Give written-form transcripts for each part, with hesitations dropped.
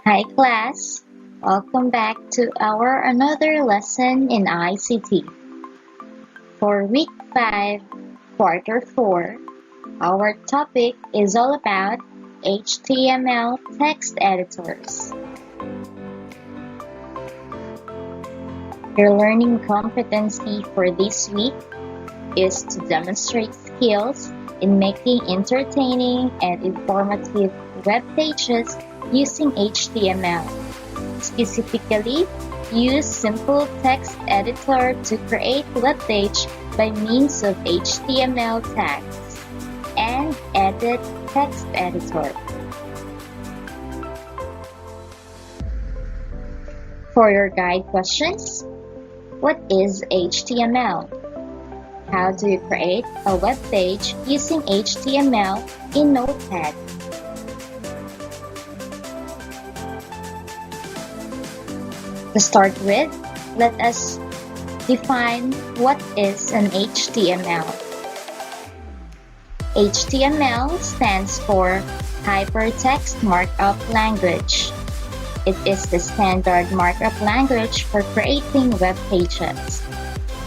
Hi class, welcome back to our another lesson in ICT. For week 5, quarter 4, our topic is all about HTML text editors. Your learning competency for this week is to demonstrate skills in making entertaining and informative web pages using HTML. Specifically, use simple text editor to create web page by means of HTML tags and edit text editor. For your guide questions, what is HTML? How do you create a web page using HTML in Notepad? To start with, let us define what is an HTML. HTML stands for Hypertext Markup Language. It is the standard markup language for creating web pages.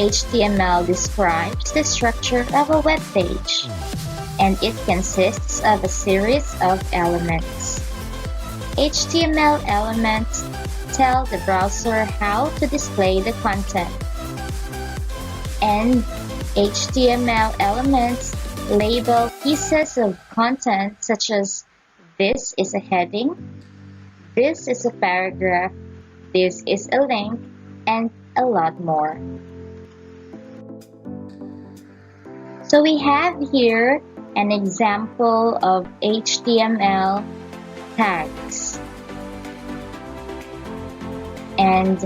HTML describes the structure of a web page, and it consists of a series of elements. HTML elements tell the browser how to display the content, and HTML elements label pieces of content such as this is a heading, this is a paragraph, this is a link, and a lot more. So we have here an example of HTML tags. And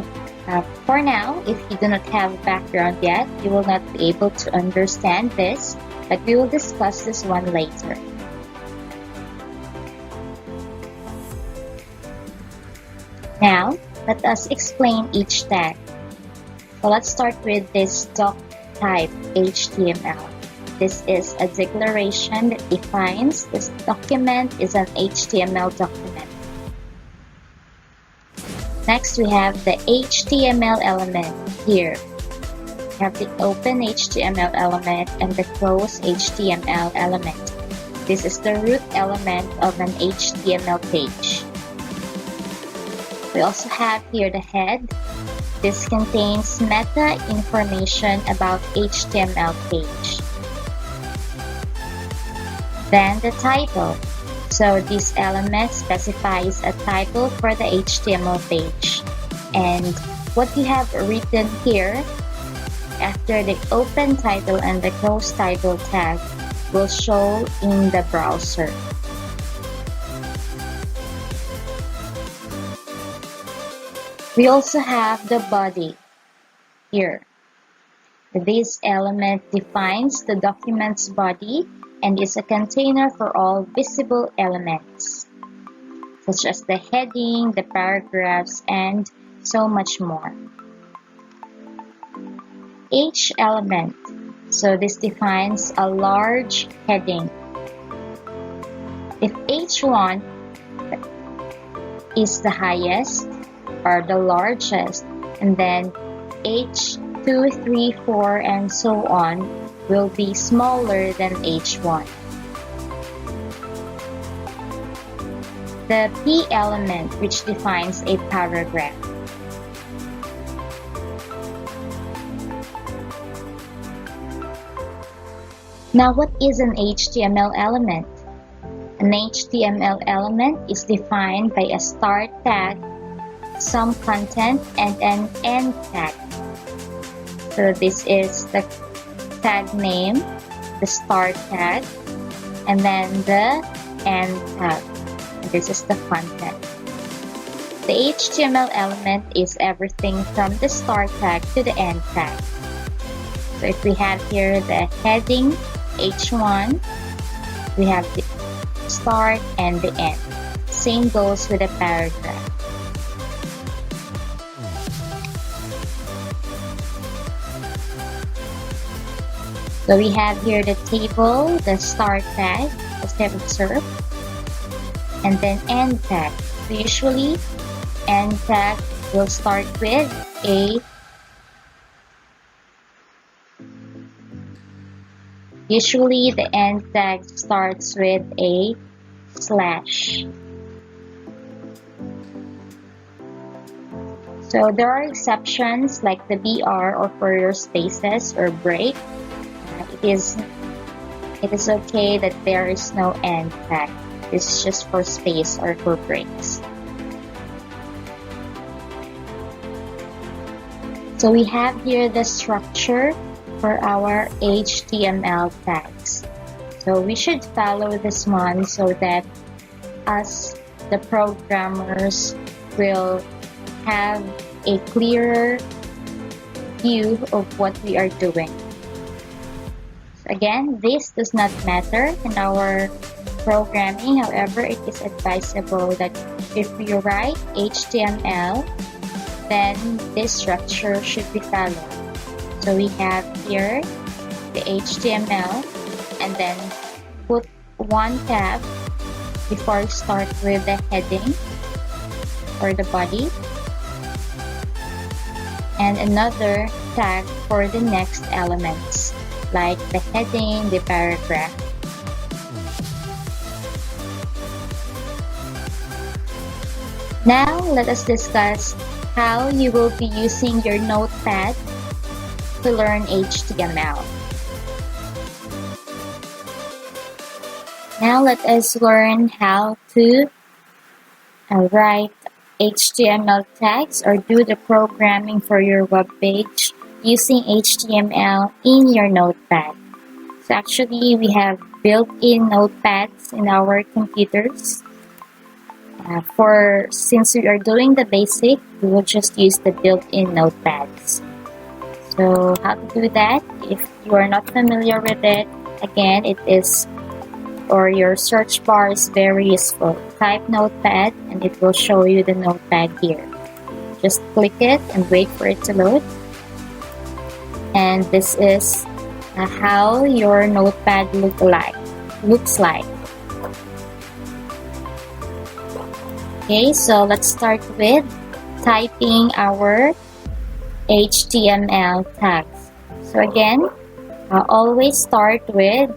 for now, if you do not have background yet, you will not be able to understand this, but we will discuss this one later. Now, let us explain each tag. So let's start with this doc type HTML. This is a declaration that defines this document is an HTML document. Next, we have the HTML element here. We have the open HTML element and the close HTML element. This is the root element of an HTML page. We also have here the head. This contains meta information about HTML page. Then the title. So this element specifies a title for the HTML page. And what you have written here after the open title and the close title tag will show in the browser. We also have the body here. This element defines the document's body and is a container for all visible elements, such as the heading, the paragraphs, and so much more. H element. So this defines a large heading. If H1 is the highest or the largest, and then H2, 3, 4, and so on will be smaller than H1. The P element, which defines a paragraph. Now, what is an HTML element? An HTML element is defined by a start tag, some content, and an end tag. So this is the tag name, the start tag, and then the end tag. This is the content. The HTML element is everything from the start tag to the end tag. So if we have here the heading H1, we have the start and the end. Same goes with the paragraph. So we have here the table, the start tag, as you have observed, and then end tag. So usually, end tag will start with a Usually, the end tag starts with a slash. So there are exceptions like the BR or for your spaces or break. It is okay that there is no end tag. This is just for space or for breaks. So we have here the structure for our HTML tags. So we should follow this one so that us, the programmers, will have a clearer view of what we are doing. So again, this does not matter in our programming. However, it is advisable that if we write HTML, then this structure should be followed. So we have here the HTML and then put one tab before start with the heading or the body and another tag for the next elements like the heading, the paragraph. Now let us discuss how you will be using your notepad to learn HTML. Now let us learn how to write HTML tags or do the programming for your web page using HTML in your notepad. So actually we have built-in notepads in our computers. Since we are doing the basic, we will just use the built-in notepads. So how to do that? If you are not familiar with it, again, your search bar is very useful. Type notepad and it will show you the notepad here. Just click it and wait for it to load. And this is how your notepad looks like. Okay, so let's start with typing our HTML tags. So again, always start with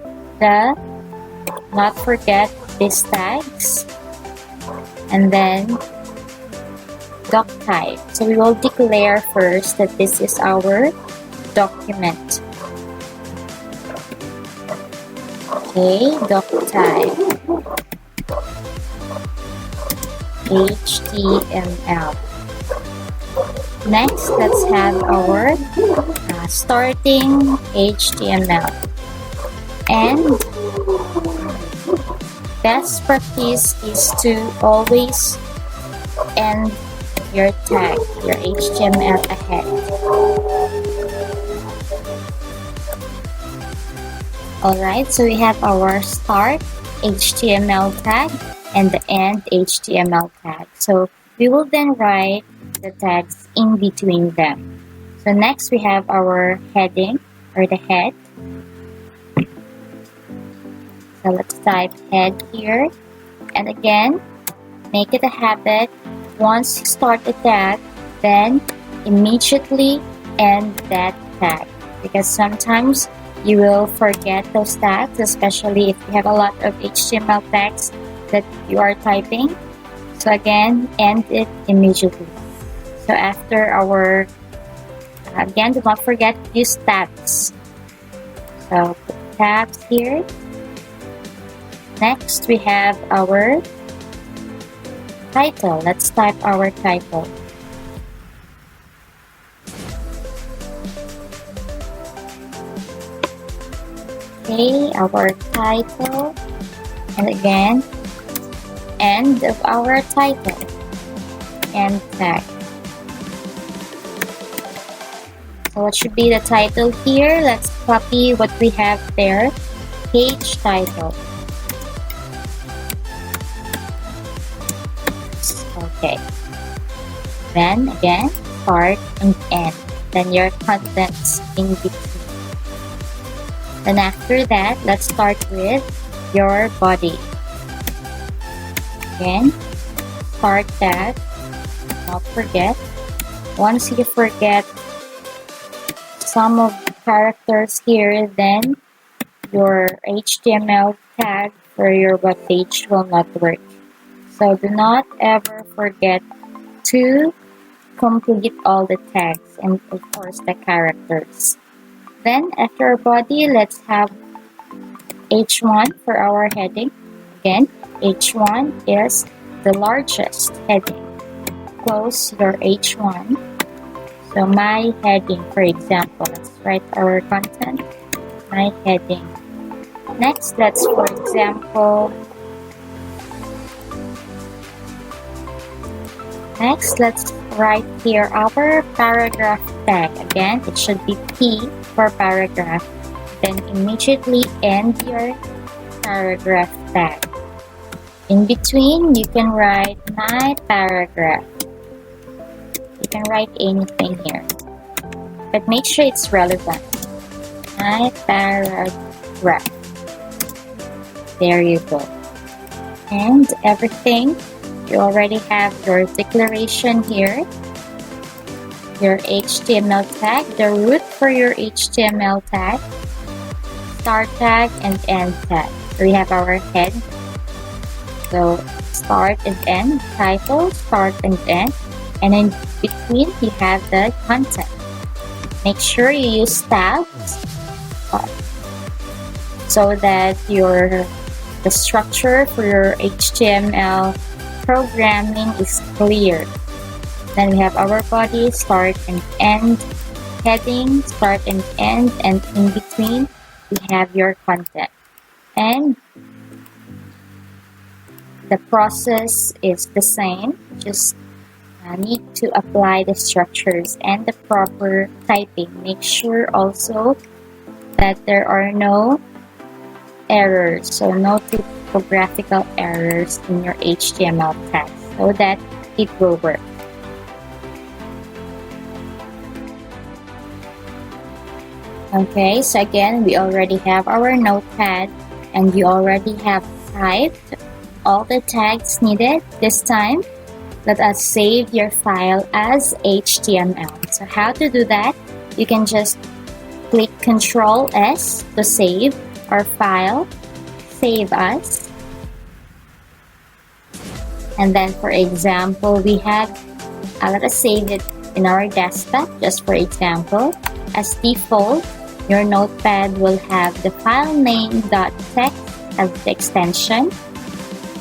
not forget these tags and then doc type. So we will declare first that this is our document. Okay, doc type HTML. Next, let's have our starting HTML. And best practice is to always end your tag, your HTML ahead. Alright, so we have our start HTML tag and the end HTML tag. So we will then write the tags in between them. So next we have our heading or the head. So let's type head here. And again, make it a habit. Once you start the tag, then immediately end that tag. Because sometimes you will forget those tags, especially if you have a lot of HTML tags that you are typing. So again, end it immediately. So after our, again, do not forget to use tabs. So put tabs here. Next, we have our title. Let's type our title. Okay, our title. And again, end of our title. End tag. So what should be the title here? Let's copy what we have there. Page title. Okay. Then again, start and end. Then your contents in between. Then after that, let's start with your body. Again, start tag. Not forget. Once you forget some of the characters here, then your HTML tag for your web page will not work. So do not ever forget to complete all the tags and of course the characters. Then after our body, let's have H1 for our heading. Again, H1 is the largest heading. Close your H1. So my heading, for example, let's write our content, my heading. Next, let's for example, let's write here our paragraph tag. Again, it should be P for paragraph. Then immediately end your paragraph tag. In between, you can write my paragraph. You can write anything here, but make sure it's relevant. My paragraph. There you go. And everything, you already have your declaration here, your HTML tag, the root for your HTML tag, start tag, and end tag. We have our head. So start and end, title, start and end, and in between you have the content. Make sure you use tabs so that the structure for your HTML programming is clear. Then we have our body, start and end, heading, start and end, and in between we have your content. And the process is the same, just need to apply the structures and the proper typing. Make sure also that there are no errors, so no typographical errors in your HTML tag so that it will work. Okay, so again, we already have our notepad and you already have typed all the tags needed. This time, let us save your file as HTML. So how to do that? You can just click Ctrl S to save our file, save as. And then for example, we have, let us save it in our desktop, just for example. As default, your notepad will have the file name .text as the extension.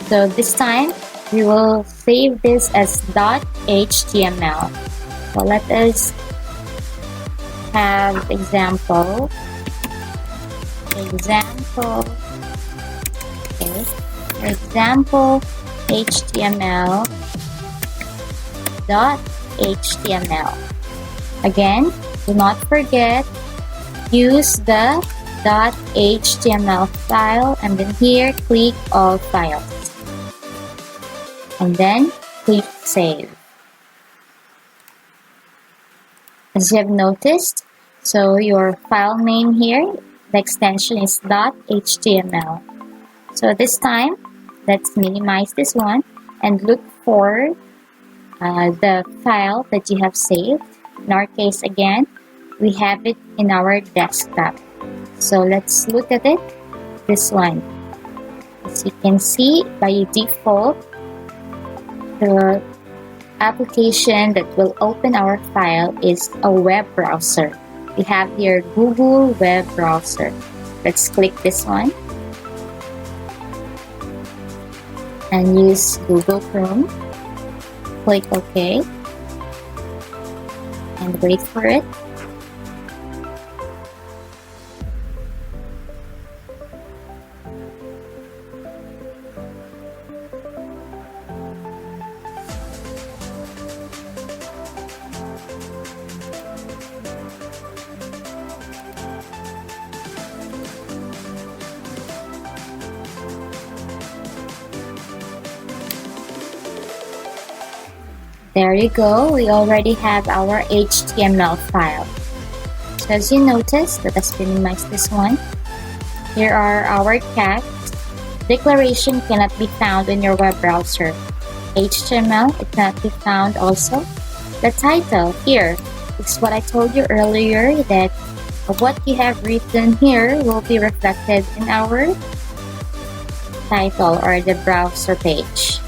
So this time, we will save this as .html. So let us have example. Okay. For example, HTML. Again, do not forget, use the .html file and then here click all files. And then click save. As you have noticed, so your file name here, the extension is .html. So this time, let's minimize this one and look for the file that you have saved. In our case again, we have it in our desktop. So let's look at it, this one. As you can see, by default, the application that will open our file is a web browser. We have here Google web browser. Let's click this one and use Google Chrome. Click OK and wait for it. There you go, we already have our HTML file. So as you notice, let us minimize this one. Here are our tags. Declaration cannot be found in your web browser. HTML, it cannot be found also. The title here is what I told you earlier, that what you have written here will be reflected in our title or the browser page.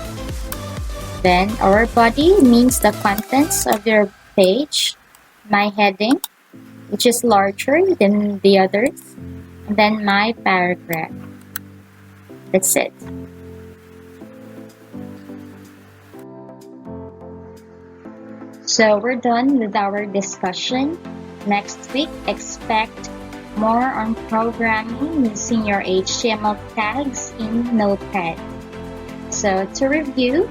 Then our body means the contents of your page. My heading, which is larger than the others. And then my paragraph. That's it. So we're done with our discussion. Next week, expect more on programming using your HTML tags in Notepad. So to review,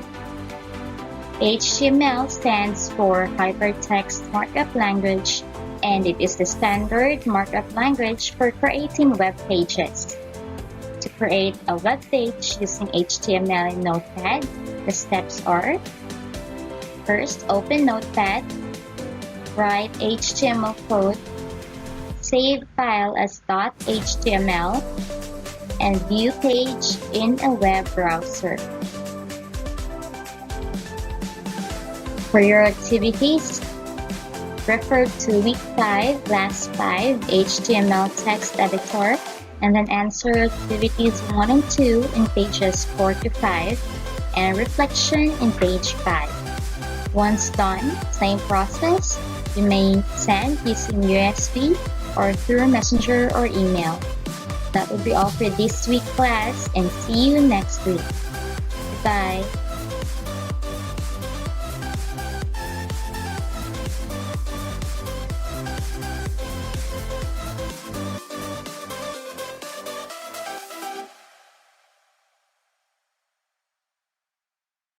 HTML stands for Hypertext Markup Language, and it is the standard markup language for creating web pages. To create a web page using HTML in Notepad, the steps are: first, open Notepad, write HTML code, save file as .html, and view page in a web browser. For your activities, refer to week 5, class 5, HTML text editor, and then answer activities 1 and 2 in pages 4 to 5, and reflection in page 5. Once done, same process, you may send using USB or through Messenger or email. That will be all for this week's class, and see you next week. Bye.